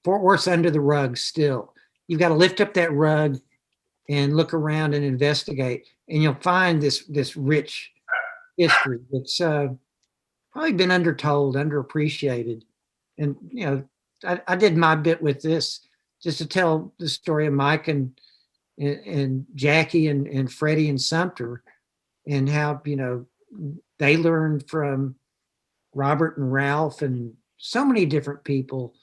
Worth's under the rug still. You've got to lift up that rug and look around and investigate, and you'll find this rich history that's probably been undertold, underappreciated. And you know, I did my bit with this just to tell the story of Mike and Jackie and Freddie and Sumter, and how, you know, they learned from Robert and Ralph and so many different people,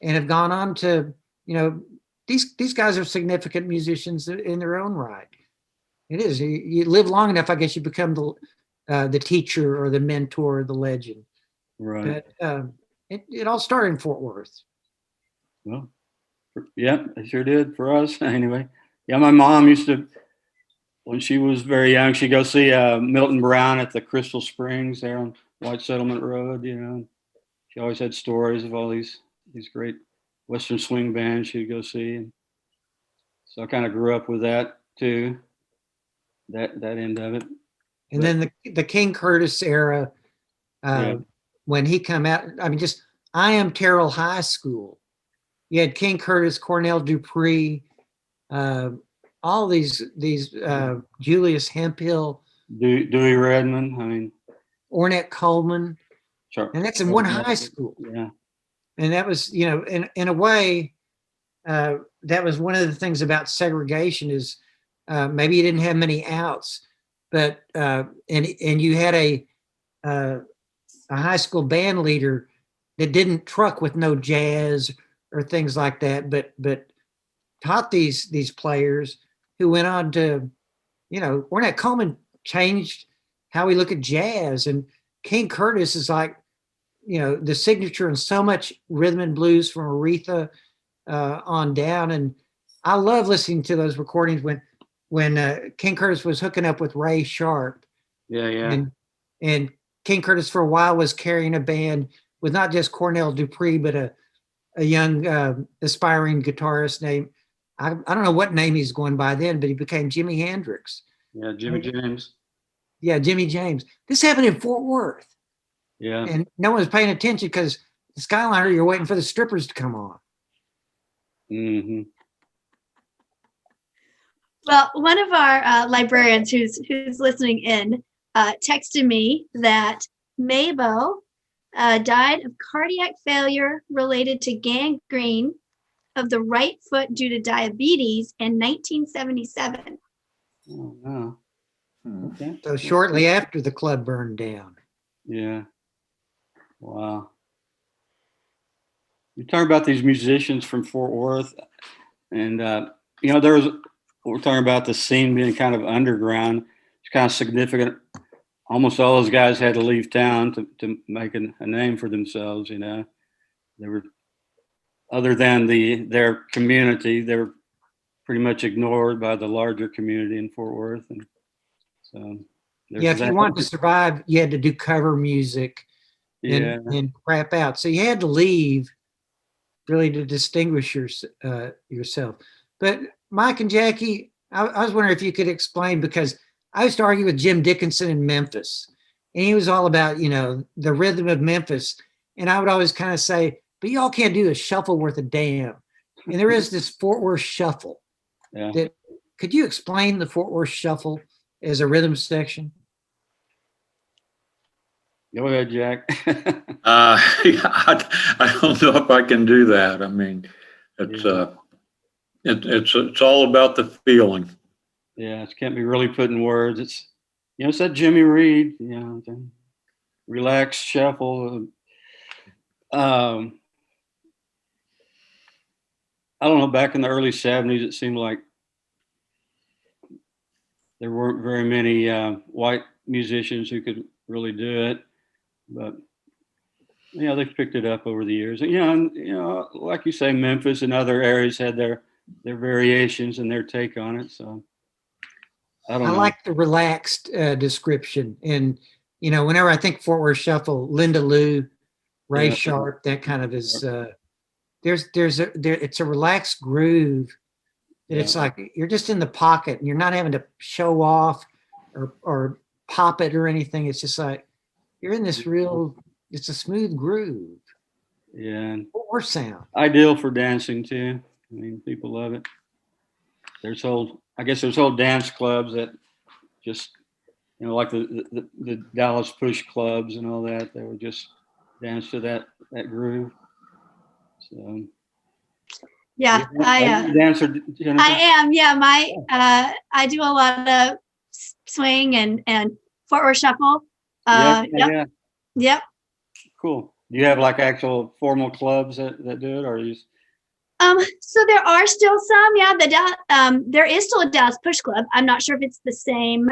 and have gone on to, you know, these guys are significant musicians in their own right. It is. You live long enough, I guess you become the teacher or the mentor or the legend. Right. But it all started in Fort Worth. Well, yeah, it sure did for us anyway. Yeah, my mom used to, when she was very young, she'd go see Milton Brown at the Crystal Springs there on White Settlement Road. You know, she always had stories of all these great Western swing bands she'd go see, and so I kind of grew up with that too. That end of it. And then the King Curtis era, when he come out, I mean, just I Am Terrell High School. You had King Curtis, Cornell Dupree, all these Julius Hemphill, Dewey Redman. I mean, Ornette Coleman, and that's in one high school. Yeah, and that was, you know, in a way, that was one of the things about segregation is maybe you didn't have many outs, but and you had a high school band leader that didn't truck with no jazz or things like that, but taught these players who went on to, Ornette Coleman changed how we look at jazz, and King Curtis is like, the signature in so much rhythm and blues from Aretha on down. And I love listening to those recordings when King Curtis was hooking up with Ray Sharp. Yeah. And King Curtis for a while was carrying a band with not just Cornell Dupree, but a young aspiring guitarist named, I don't know what name he's going by then, but he became Jimi Hendrix. Yeah, Jimmy James. Yeah, Jimmy James. This happened in Fort Worth. Yeah. And no one's paying attention because the Skyliner, you're waiting for the strippers to come on. Mm-hmm. Well, one of our librarians who's listening in texted me that Mabo died of cardiac failure related to gangrene of the right foot due to diabetes in 1977. Oh, no. Okay. So shortly after the club burned down. Yeah. Wow. You talk about these musicians from Fort Worth, and we're talking about the scene being kind of underground. It's kind of significant. Almost all those guys had to leave town to make a name for themselves. They were, other than their community, they were pretty much ignored by the larger community in Fort Worth. And so, if you wanted to survive, you had to do cover music and crap out. So you had to leave really to distinguish yourself. But Mike and Jackie, I was wondering if you could explain, because I used to argue with Jim Dickinson in Memphis, and he was all about, the rhythm of Memphis. And I would always kind of say, but y'all can't do a shuffle worth a damn. And there is this Fort Worth shuffle. Yeah. Could you explain the Fort Worth shuffle as a rhythm section? Go ahead, Jack. I don't know if I can do that. I mean, it's all about the feeling. Yeah, it can't be really put in words. It's that Jimmy Reed, relax, shuffle. I don't know, back in the early 70s, it seemed like there weren't very many white musicians who could really do it. But, they've picked it up over the years. And, like you say, Memphis and other areas had their variations and their take on it. So I don't know. Like the relaxed description. And, whenever I think Fort Worth shuffle, Linda Lou, Ray Sharp, that kind of is, it's a relaxed groove that it's like you're just in the pocket and you're not having to show off or pop it or anything. It's just like you're in this it's a smooth groove. Yeah. Or sound. Ideal for dancing too. I mean, people love it. There's whole dance clubs that just, like the Dallas Push clubs and all that. They would just dance to that groove. So. Yeah, dancer, Jennifer? I am. Yeah, I do a lot of swing and Fort Worth shuffle. Yep. Cool. Do you have like actual formal clubs that do it, or you? So there are still some. Yeah, there is still a Dallas Push Club. I'm not sure if it's the same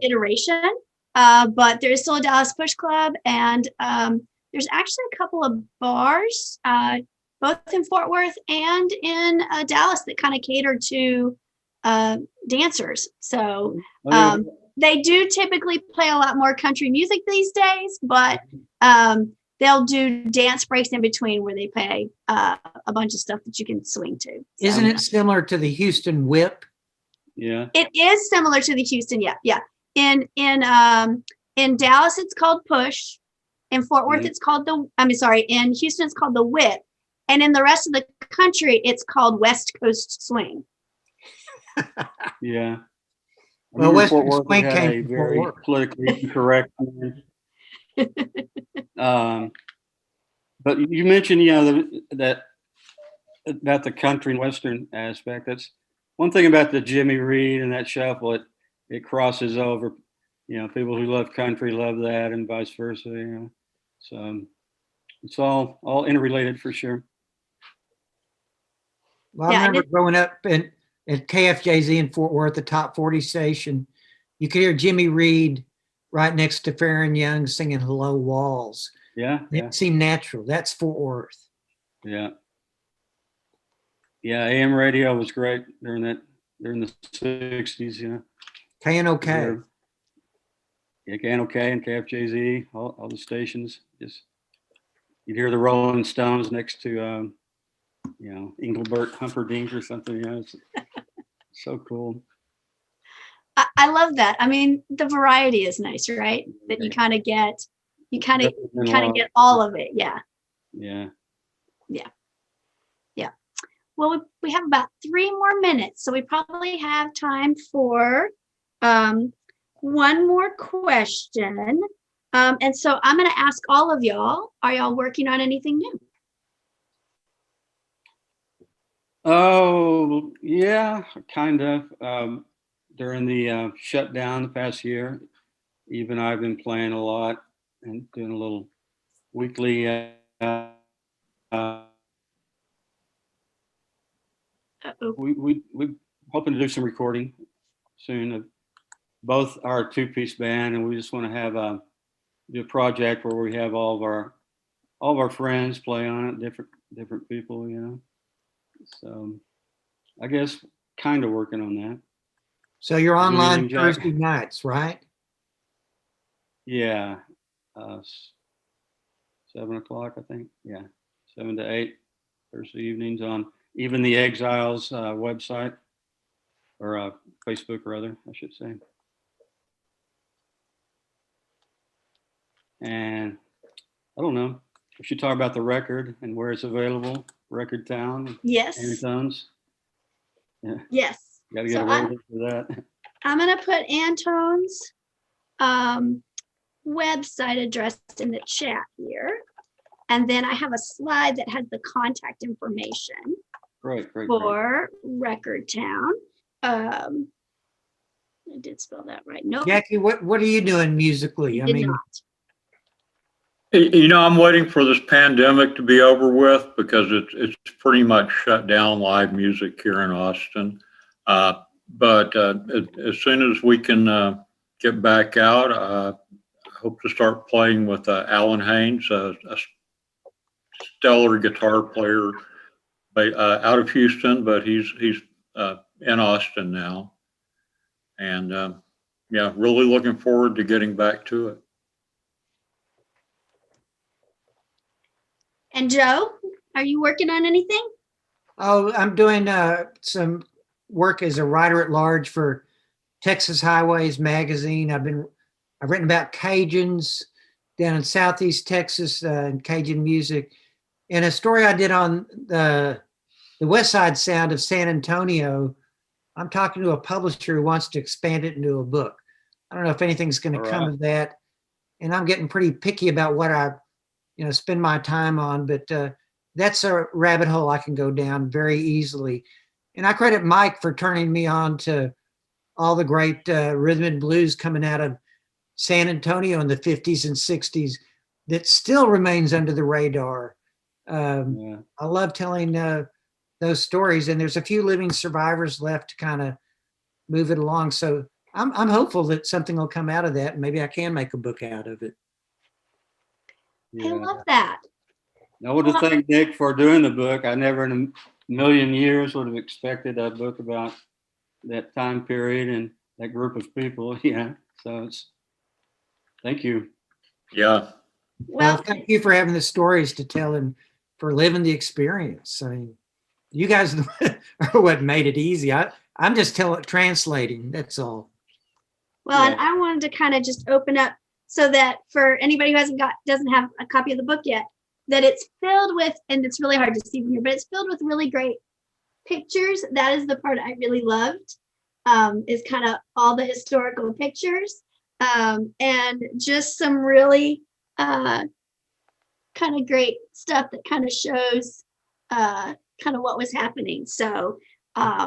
iteration, but there is still a Dallas Push Club, and there's actually a couple of bars, both in Fort Worth and in Dallas, that kind of cater to dancers. So they do typically play a lot more country music these days, but they'll do dance breaks in between where they play a bunch of stuff that you can swing to. So, isn't it similar to the Houston Whip? Yeah. It is similar to the Houston. Yeah. In Dallas, it's called Push. In Fort Worth, in Houston, it's called the Whip. And in the rest of the country, it's called West Coast Swing. Yeah. Well, West Coast Swing came came from very politically incorrect. But you mentioned, that about the country and western aspect. That's one thing about the Jimmy Reed and that shuffle. It crosses over. People who love country love that, and vice versa. So it's all interrelated for sure. Well, I Yeah, remember growing up at KFJZ in Fort Worth, the top 40 station. You could hear Jimmy Reed right next to Farron Young singing Hello Walls. Yeah. It seemed natural. That's Fort Worth. Yeah. AM radio was great during the 60s. KNOK. Yeah, KNOK and KFJZ, all the stations. Just you'd hear the Rolling Stones next to Engelbert Humperdinck or something. It's so cool. I love that. I mean, the variety is nice, right? That you kind of get all of it. Yeah. Yeah. Well, we have about 3 more minutes, so we probably have time for one more question. And so I'm going to ask all of y'all, are y'all working on anything new? Oh, yeah, kind of. During the shutdown the past year, Eve and I have been playing a lot and doing a little weekly we hoping to do some recording soon of both our 2-piece band, and we just want to have do a project where we have all of our friends play on it, different people, So I guess kind of working on that. So you're online Jack? Thursday nights, right? Yeah, 7 o'clock, I think. Yeah, 7 to 8 Thursday evenings on Even the Exiles website, or Facebook, rather, I should say. And I don't know. We should talk about the record and where it's available. Record Town. Yes. Antone's. Yeah. Yes. Got to get away with it for that. I'm going to put Antone's website address in the chat here. And then I have a slide that has the contact information Great. for Record Town. I did spell that right. Nope. Jackie, what are you doing musically? I did not. I'm waiting for this pandemic to be over with, because it's pretty much shut down live music here in Austin. But as soon as we can get back out, I hope to start playing with Alan Haynes, a stellar guitar player out of Houston, but he's in Austin now. And really looking forward to getting back to it. And Joe, are you working on anything? Oh, I'm doing some work as a writer at large for Texas Highways magazine. I've written about Cajuns down in Southeast Texas and Cajun music. And a story I did on the West Side Sound of San Antonio. I'm talking to a publisher who wants to expand it into a book. I don't know if anything's going to come of that. And I'm getting pretty picky about what I spend my time on, but that's a rabbit hole I can go down very easily. And I credit Mike for turning me on to all the great rhythm and blues coming out of San Antonio in the 50s and 60s that still remains under the radar. I love telling those stories, and there's a few living survivors left to kind of move it along. So I'm hopeful that something will come out of that, and maybe I can make a book out of it. I love that. I want to thank Nick for doing the book. I never in a million years would have expected a book about that time period and that group of people. Yeah. So thank you. Yeah. Well, thank you for having the stories to tell and for living the experience. I mean, you guys are what made it easy. I'm just translating. That's all. Well, and I wanted to kind of just open up so that for anybody who doesn't have a copy of the book yet, that it's filled with, and it's really hard to see from here, but it's filled with really great pictures. That is the part I really loved, is kind of all the historical pictures, and just some really kind of great stuff that kind of shows kind kind of what was happening. So, I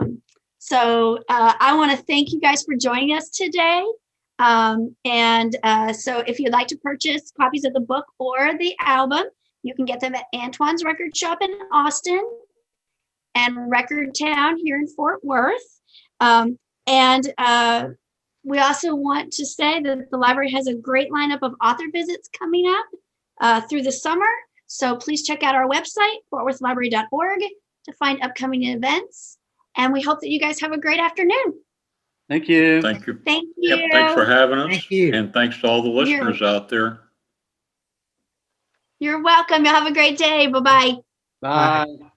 want to thank you guys for joining us today. So if you'd like to purchase copies of the book or the album, you can get them at Antoine's Record Shop in Austin and Record Town here in Fort Worth. We also want to say that the library has a great lineup of author visits coming up through the summer. So please check out our website, fortworthlibrary.org, to find upcoming events. And we hope that you guys have a great afternoon. Thank you. Thank you. Thank you. Yep, thanks for having us. Thank you. And thanks to all the listeners out there. You're welcome. You'll have a great day. Bye-bye. Bye.